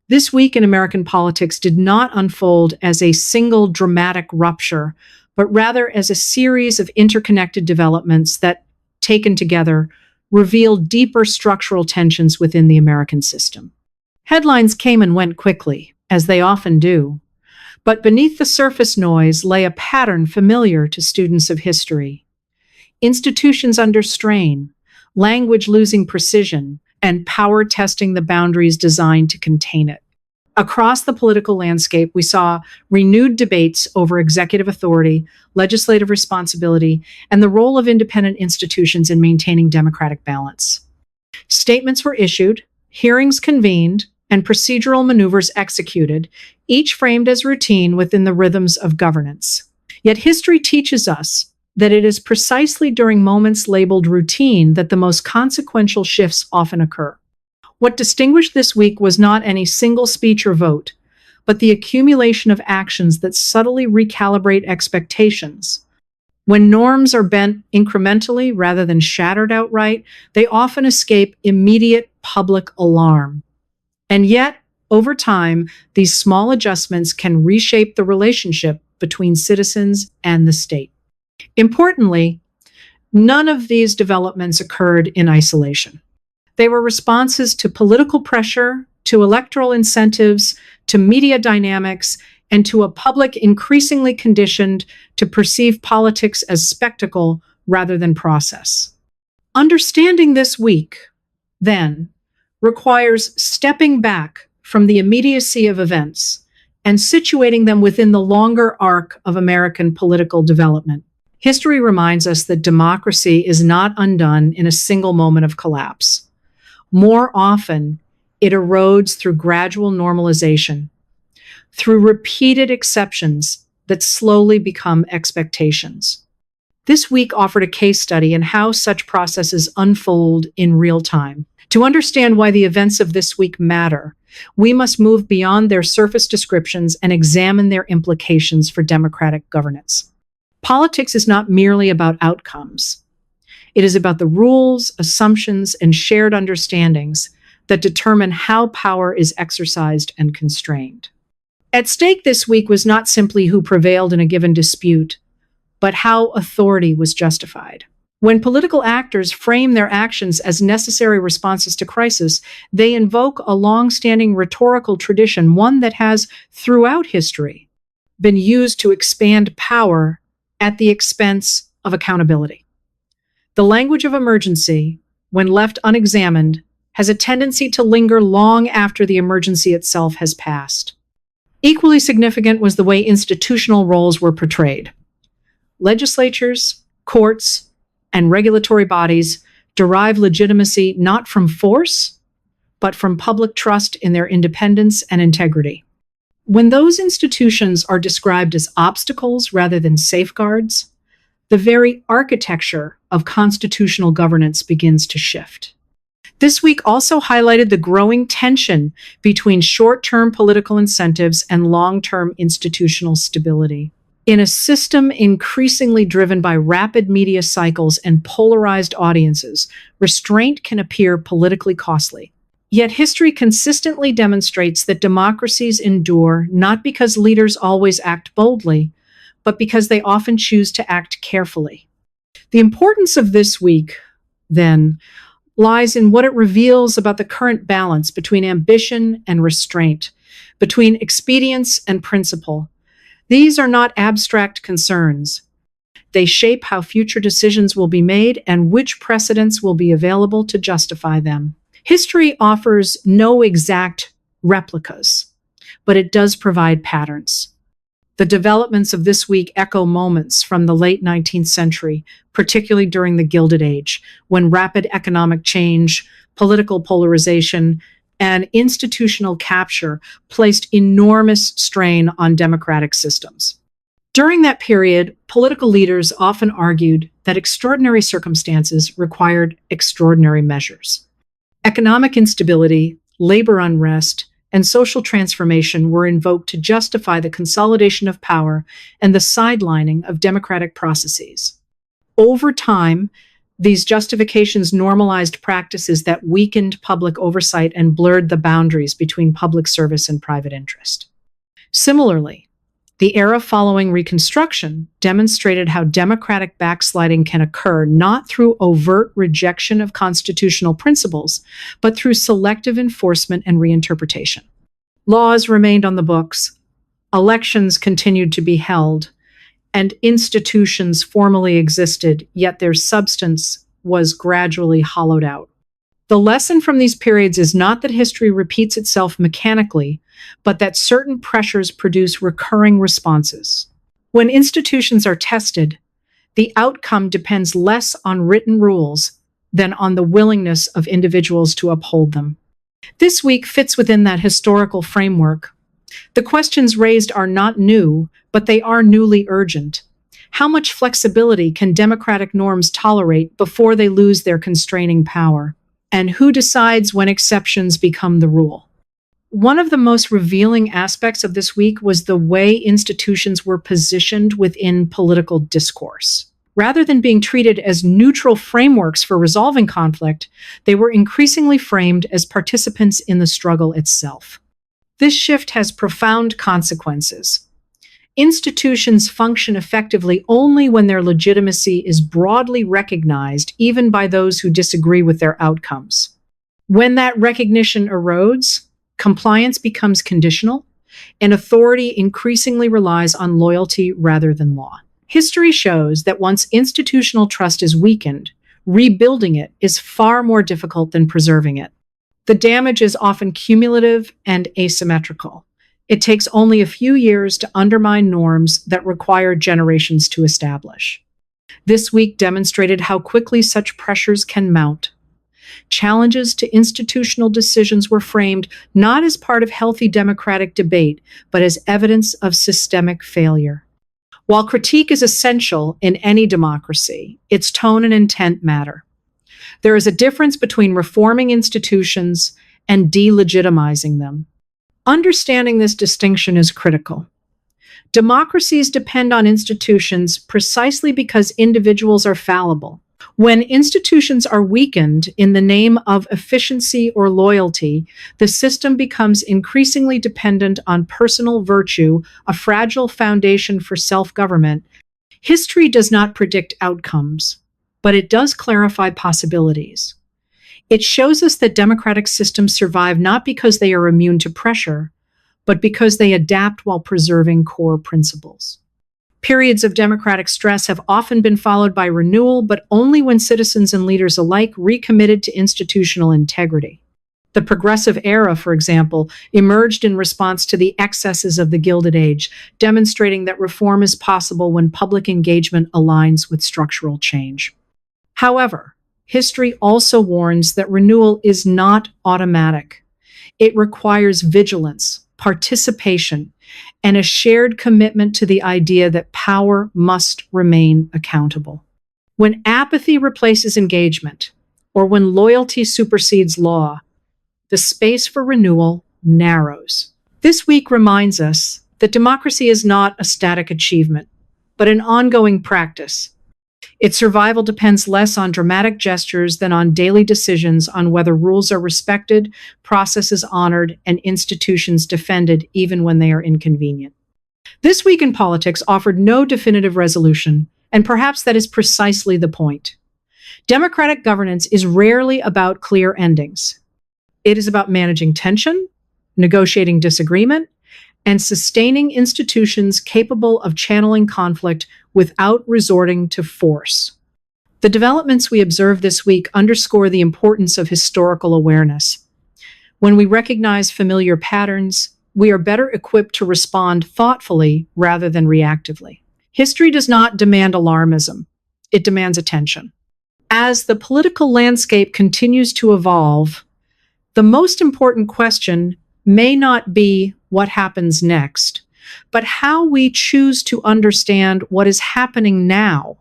This week in American politics did not unfold as a single dramatic rupture, but rather as a series of interconnected developments that, taken together, reveal deeper structural tensions within the American system. Headlines came and went quickly, as they often do, but beneath the surface noise lay a pattern familiar to students of history. Institutions under strain, language losing precision, and power testing the boundaries designed to contain it. Across the political landscape, we saw renewed debates over executive authority, legislative responsibility, and the role of independent institutions in maintaining democratic balance. Statements were issued, hearings convened, and procedural maneuvers executed, each framed as routine within the rhythms of governance. Yet history teaches us that it is precisely during moments labeled routine that the most consequential shifts often occur. What distinguished this week was not any single speech or vote, but the accumulation of actions that subtly recalibrate expectations. When norms are bent incrementally rather than shattered outright, they often escape immediate public alarm. And yet, over time, these small adjustments can reshape the relationship between citizens and the state. Importantly, none of these developments occurred in isolation. They were responses to political pressure, to electoral incentives, to media dynamics, and to a public increasingly conditioned to perceive politics as spectacle rather than process. Understanding this week, then, requires stepping back from the immediacy of events and situating them within the longer arc of American political development. History reminds us that democracy is not undone in a single moment of collapse. More often, it erodes through gradual normalization, through repeated exceptions that slowly become expectations. This week offered a case study in how such processes unfold in real time. To understand why the events of this week matter, we must move beyond their surface descriptions and examine their implications for democratic governance. Politics is not merely about outcomes. It is about the rules, assumptions, and shared understandings that determine how power is exercised and constrained. At stake this week was not simply who prevailed in a given dispute, but how authority was justified. When political actors frame their actions as necessary responses to crisis, they invoke a long-standing rhetorical tradition, one that has, throughout history, been used to expand power at the expense of accountability. The language of emergency, when left unexamined, has a tendency to linger long after the emergency itself has passed. Equally significant was the way institutional roles were portrayed. Legislatures, courts, and regulatory bodies derive legitimacy not from force, but from public trust in their independence and integrity. When those institutions are described as obstacles rather than safeguards, the very architecture of constitutional governance begins to shift. This week also highlighted the growing tension between short-term political incentives and long-term institutional stability. In a system increasingly driven by rapid media cycles and polarized audiences, restraint can appear politically costly. Yet history consistently demonstrates that democracies endure not because leaders always act boldly, but because they often choose to act carefully. The importance of this week, then, lies in what it reveals about the current balance between ambition and restraint, between expedience and principle. These are not abstract concerns. They shape how future decisions will be made and which precedents will be available to justify them. History offers no exact replicas, but it does provide patterns. The developments of this week echo moments from the late 19th century, particularly during the Gilded Age, when rapid economic change, political polarization, and institutional capture placed enormous strain on democratic systems. During that period, political leaders often argued that extraordinary circumstances required extraordinary measures. Economic instability, labor unrest, and social transformation were invoked to justify the consolidation of power and the sidelining of democratic processes. Over time, These justifications normalized practices that weakened public oversight and blurred the boundaries between public service and private interest. Similarly, the era following Reconstruction demonstrated how democratic backsliding can occur not through overt rejection of constitutional principles, but through selective enforcement and reinterpretation. Laws remained on the books, elections continued to be held, and institutions formally existed, yet their substance was gradually hollowed out. The lesson from these periods is not that history repeats itself mechanically, but that certain pressures produce recurring responses. When institutions are tested, the outcome depends less on written rules than on the willingness of individuals to uphold them. This week fits within that historical framework. The questions raised are not new, but they are newly urgent. How much flexibility can democratic norms tolerate before they lose their constraining power? And who decides when exceptions become the rule? One of the most revealing aspects of this week was the way institutions were positioned within political discourse. Rather than being treated as neutral frameworks for resolving conflict, they were increasingly framed as participants in the struggle itself. This shift has profound consequences. Institutions function effectively only when their legitimacy is broadly recognized, even by those who disagree with their outcomes. When that recognition erodes, compliance becomes conditional, and authority increasingly relies on loyalty rather than law. History shows that once institutional trust is weakened, rebuilding it is far more difficult than preserving it. The damage is often cumulative and asymmetrical. It takes only a few years to undermine norms that require generations to establish. This week demonstrated how quickly such pressures can mount. Challenges to institutional decisions were framed not as part of healthy democratic debate, but as evidence of systemic failure. While critique is essential in any democracy, its tone and intent matter. There is a difference between reforming institutions and delegitimizing them. Understanding this distinction is critical. Democracies depend on institutions precisely because individuals are fallible. When institutions are weakened in the name of efficiency or loyalty, the system becomes increasingly dependent on personal virtue, a fragile foundation for self-government. History does not predict outcomes, but it does clarify possibilities. It shows us that democratic systems survive not because they are immune to pressure, but because they adapt while preserving core principles. Periods of democratic stress have often been followed by renewal, but only when citizens and leaders alike recommitted to institutional integrity. The Progressive Era, for example, emerged in response to the excesses of the Gilded Age, demonstrating that reform is possible when public engagement aligns with structural change. However, history also warns that renewal is not automatic. It requires vigilance, participation, and a shared commitment to the idea that power must remain accountable. When apathy replaces engagement, or when loyalty supersedes law, the space for renewal narrows. This week reminds us that democracy is not a static achievement, but an ongoing practice. Its survival depends less on dramatic gestures than on daily decisions on whether rules are respected, processes honored, and institutions defended even when they are inconvenient. This week in politics offered no definitive resolution, and perhaps that is precisely the point. Democratic governance is rarely about clear endings. It is about managing tension, negotiating disagreement, and sustaining institutions capable of channeling conflict without resorting to force. The developments we observe this week underscore the importance of historical awareness. When we recognize familiar patterns, we are better equipped to respond thoughtfully rather than reactively. History does not demand alarmism. It demands attention. As the political landscape continues to evolve, the most important question may not be what happens next, but how we choose to understand what is happening now.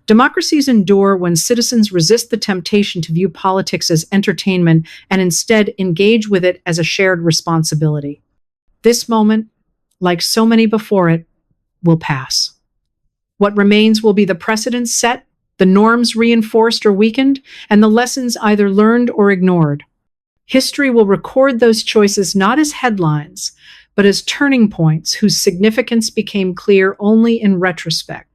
Democracies endure when citizens resist the temptation to view politics as entertainment and instead engage with it as a shared responsibility. This moment, like so many before it, will pass. What remains will be the precedents set the norms reinforced or weakened, and the lessons either learned or ignored. History will record those choices not as headlines, but as turning points whose significance became clear only in retrospect.